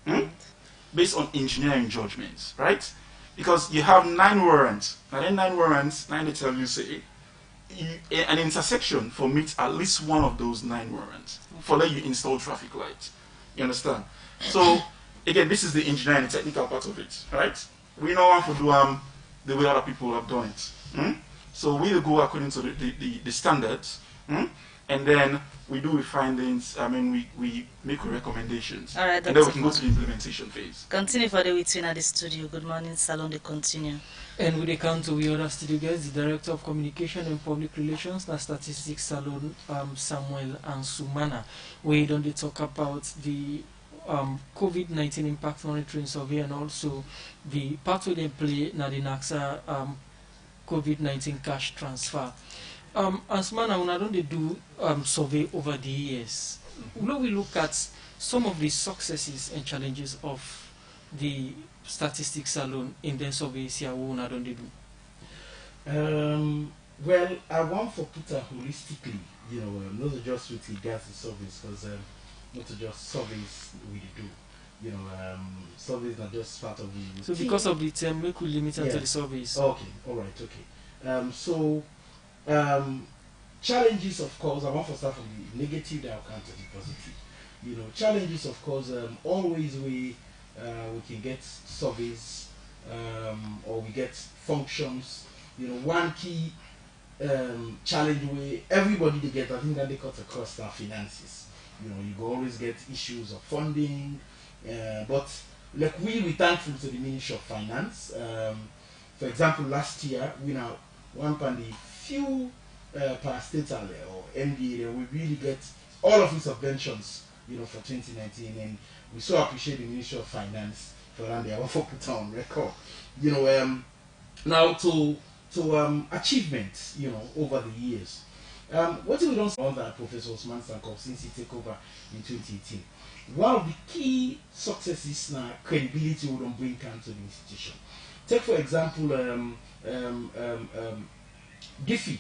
Hmm? Based on engineering judgments, right? Because you have 9 warrants. Now, then 9 warrants, 9 they tell you, say, an intersection for meet at least one of those 9 warrants for let you install traffic lights. You understand? So, again, this is the engineering and technical part of it, right? We know how to do the way other people have done it. Hmm? So we go according to the standards, and then we do the findings. I mean, we make recommendations, all right, and then we can go to the implementation phase. Continue for the within at the studio. Good morning, Salone. They continue. And with the council, we other studio guests, the Director of Communication and Public Relations, the Statistics Salone, Samuel and Sumana. We don't talk about the COVID-19 impact monitoring survey and also the part where they play na the NAXA COVID-19 cash transfer. And Sumana, when I don't do survey over the years, when we look at some of the successes and challenges of the statistics alone in the surveys here, what I don't do? Well, I want to put it holistically, you know, not just with regards to surveys, because not just surveys we do. You know, surveys are just part of the. So because of the term, we could limit it to the surveys. Okay, all right, okay. Challenges, of course, I want to start from the negative, then I'll come to the positive. You know, challenges, of course, always we can get surveys or we get functions. You know, one key challenge where everybody they get, I think that they cut across our finances. You know, you go always get issues of funding, but like we thankful to the Ministry of Finance. For example, last year we now one of the few parastatal or MDA we really get all of these subventions, you know, for 2019, and we so appreciate the Ministry of Finance for that. They also put on record, you know, now to achievements, you know, over the years. What we don't on that Professor Osman Sankov since he took over in 2018. One of the key successes now credibility we don't bring down to the institution. Take for example, DFID.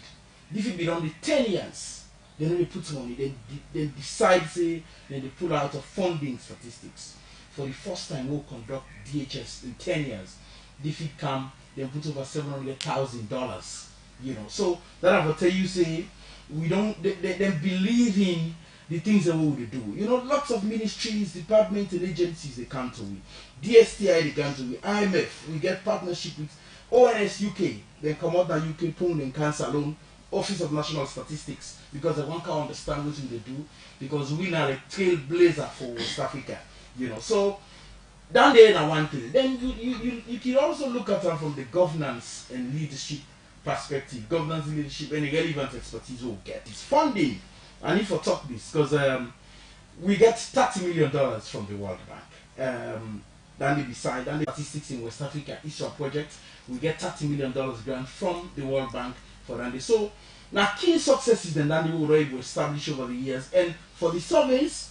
DFID been on the 10 years. Then they put money. They decide say then they pull out of funding statistics. For the first time, we'll conduct DHS in 10 years. DFID come. They put over $700,000. You know, so that I will tell you say we don't. They believe in the things that we would do. You know, lots of ministries, departments, and agencies they come to we. DSTI they come to we. IMF we get partnership with ONS UK. They come out that UK Pound and Cancer Salone, Office of National Statistics, because they want to understand what they do. Because we are a trailblazer for West Africa. You know, so down there is one thing. Then you can also look at them from the governance and leadership perspective. Governance and leadership and the relevant expertise we'll get. It's funding. I need to talk this because we get $30 million from the World Bank. Then they decide, then the statistics in West Africa issue a project. We get $30 million grant from the World Bank for that. So now key successes then that we were able to establish over the years. And for the surveys,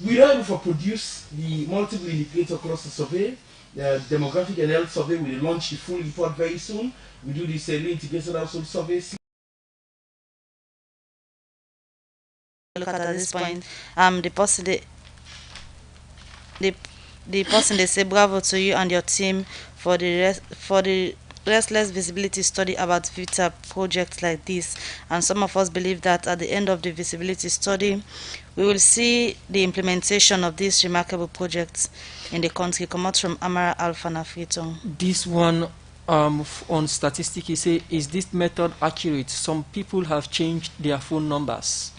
we were able to produce the multiple indicator cluster survey, the demographic and health survey. We will launch the full report very soon. We do this integrated household survey. Look at this point, the person they say bravo to you and your team for the restless visibility study about VITA projects like this, and some of us believe that at the end of the visibility study we will see the implementation of these remarkable projects in the country. Come out from Amara Alpha Nafito. This one on statistics, he say, is this method accurate? Some people have changed their phone numbers.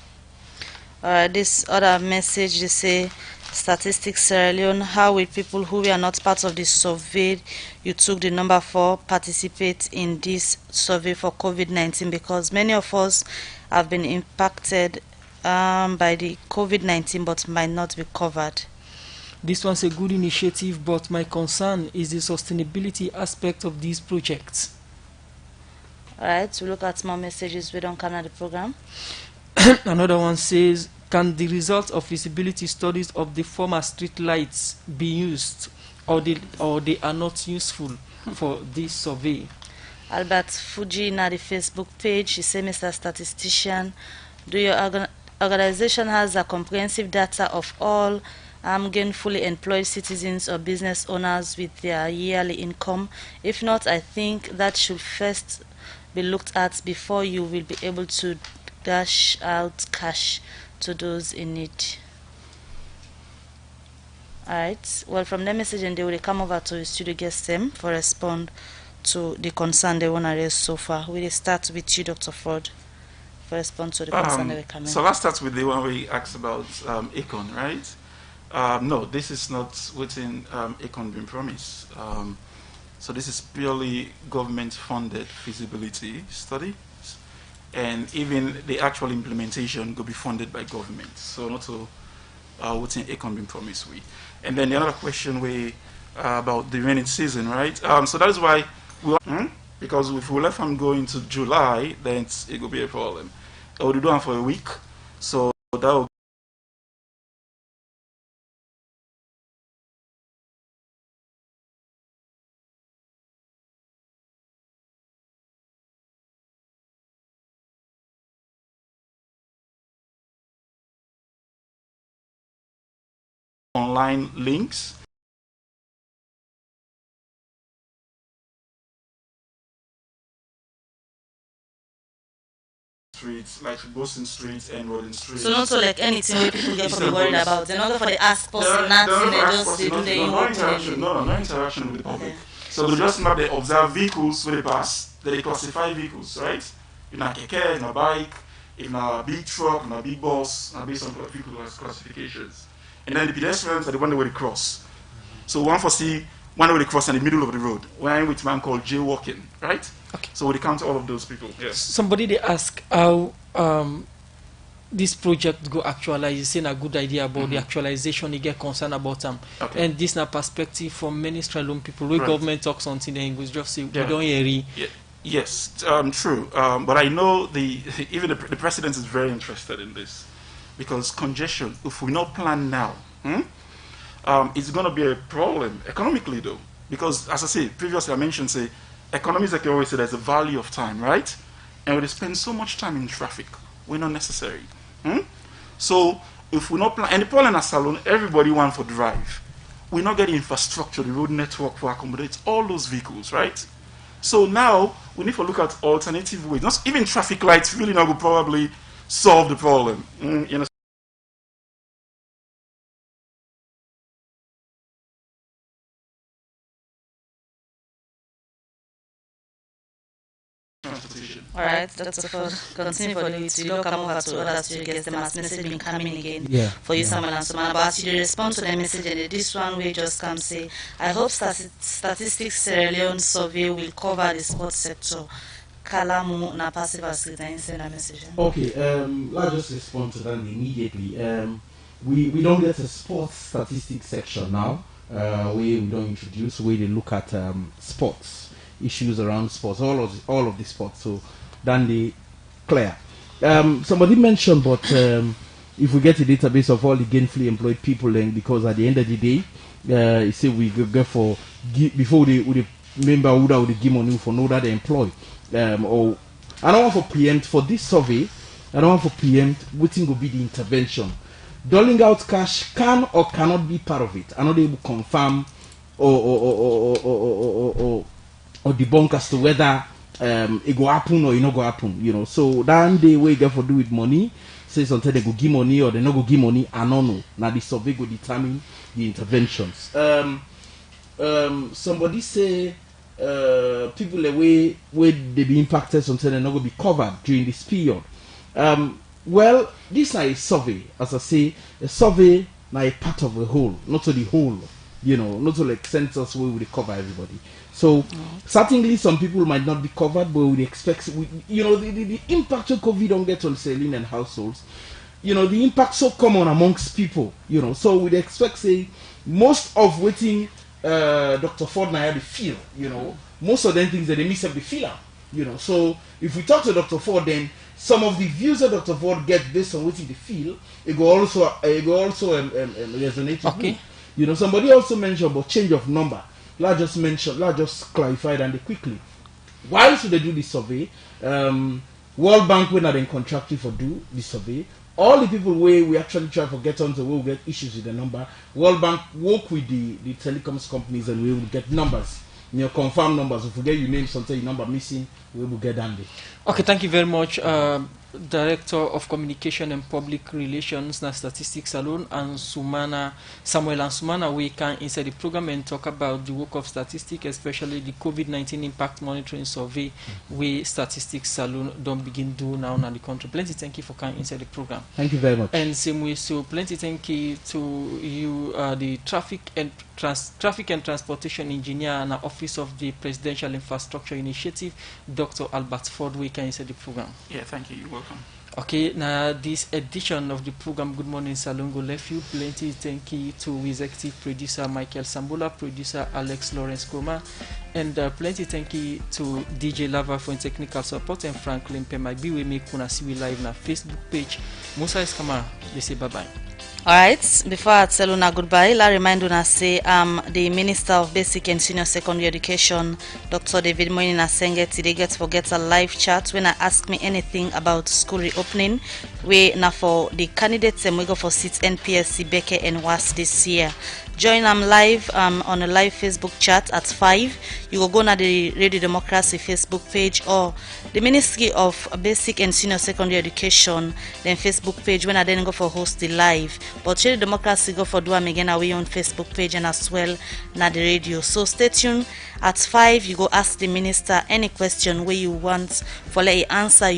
This other message, they say, Statistics Sierra Leone, how will people who were not part of the survey you took the number for participate in this survey for COVID-19? Because many of us have been impacted by the COVID-19 but might not be covered. This one's a good initiative, but my concern is the sustainability aspect of these projects. Alright, we look at more messages we don't come at the program. Another one says, can the results of feasibility studies of the former street lights be used, or they are not useful for this survey? Albert Fuji na the Facebook page, he said, Mr. Statistician, do your organization has a comprehensive data of all gainfully employed citizens or business owners with their yearly income? If not, I think that should first be looked at before you will be able to dash out cash to those in need. Alright, well, from the message, and they will come over to the studio guest them for respond to the concern they want to raise so far. We'll start with you, Dr. Ford, for respond to the concern they will come in. So let's start with the one we asked about Econ, right? No, this is not within Econ being promised. So this is purely government-funded feasibility study, and even the actual implementation will be funded by government. So not to within Econ being promised we. And then the other question we about the rainy season, right? So that is why we because if we let them go into July, then it will be a problem. We'll do one for a week, so that will online links. Streets, like Boston Street and Rodin Street. So not so like anything where people get probably worried about. They're not for the ask person, nothing, they just they do their no interaction, no interaction with the public. So they just map, they observe vehicles where they pass, they classify vehicles, right? In a keke, in a bike, in a big truck, in a big bus, based on vehicle classifications. And then the pedestrians are the one where they cross. So one where they cross in the middle of the road, one with man called jaywalking, right? Okay. So we count all of those people. Yes. Somebody they ask how this project go actualize. You saying a good idea about the actualization. You get concerned about them, and this na perspective from ministry alone people. When government talk something, then we just say we don't hear. Yeah. Yes, true. But I know even the president is very interested in this because congestion. If we not plan now, it's going to be a problem economically, though. Because as I say previously, I mentioned economies, like I always say, there's a value of time, right? And we spend so much time in traffic when not necessary. So if we not plan, and the problem at Salone, everybody want for drive. We not get the infrastructure, the road network for accommodate all those vehicles, right? So now we need to look at alternative ways. Not even traffic lights really not will probably solve the problem. You know. Alright, Dr. Ford, continue for you to look over to others to get them as message been coming again for you, Samuel and Sumana. But as you respond to the message, and this one we just come say, I hope Statistics Sierra Leone survey will cover the sports sector. Kalamu na passive as send a message. Okay, let's just respond to that immediately. We don't get a sports statistics section now. We don't introduce where they look at sports issues around sports, all of the sports. So then they clear. Somebody mentioned, but if we get a database of all the gainfully employed people, then because at the end of the day, you say we go for before the member would give money for know that they employ. Or I don't want for preempt for this survey. I don't want for preempt. What thing will be the intervention? Doling out cash can or cannot be part of it. I'm not able to confirm or debunk as to whether it go happen or it not go happen. You know, so then the way you get for do with money, say something they go give money or they not go give money. I don't know. Now the survey will determine the interventions. Somebody say people away where they be impacted, something they not going to be covered during this period. Well, this is a survey, as I say, a survey now a part of the whole, not to the whole, you know, not to like census where we cover everybody. So certainly some people might not be covered, but we expect, you know, the impact of COVID don't get on selling and households. You know, the impact so common amongst people, you know, so we'd expect, say, most of waiting Dr. Ford and I had the feel, you know, most of them things that they miss have the feel, you know. So if we talk to Dr. Ford, then some of the views that Dr. Ford gets based on what they feel, it go also resonate with me. You know, somebody also mentioned about change of number. Let's just clarify that quickly. Why should they do this survey? World Bank when are they contracted for do this survey? all the people where we actually try to get onto, we will get issues with the number. World Bank work with the telecoms companies and we will get numbers. Confirm numbers. If we get your name, something your number missing, we will get down there. Okay, thank you very much, Director of Communication and Public Relations, na Statistics Salone, and Samuel and Sumana, we can inside the program and talk about the work of statistics, especially the COVID-19 impact monitoring survey, where Statistics Salone don't begin do now in the country. Plenty thank you for coming inside the program. Thank you very much. And same way, so plenty thank you to you, the Traffic and Transportation Engineer and Office of the Presidential Infrastructure Initiative, Dr. Albert Ford, we can inside the program. Yeah, thank you. You're welcome. Okay, now this edition of the program Good Morning Salone go left you. Plenty thank you to executive producer Michael Sambola, producer Alex Lawrence Koma, and plenty thank you to DJ Lava for technical support, and Franklin Pema. We make kuna see we live na Facebook page. Musa Eskamara, they say bye bye. Alright, before I tell una goodbye, I remind una say the Minister of Basic and Senior Secondary Education, Dr. David Mornin Salone, today get a live chat when I ask me anything about school reopening. We now for the candidates and we go for seats NPSC, Beke and WAS this year. Join them live on a live Facebook chat at 5. You will go to the Radio Democracy Facebook page or the Ministry of Basic and Senior Secondary Education, then Facebook page when I then go for host the live. But Radio Democracy go for do am again away on Facebook page and as well na the radio. So stay tuned at 5. You go ask the minister any question where you want for let he answer.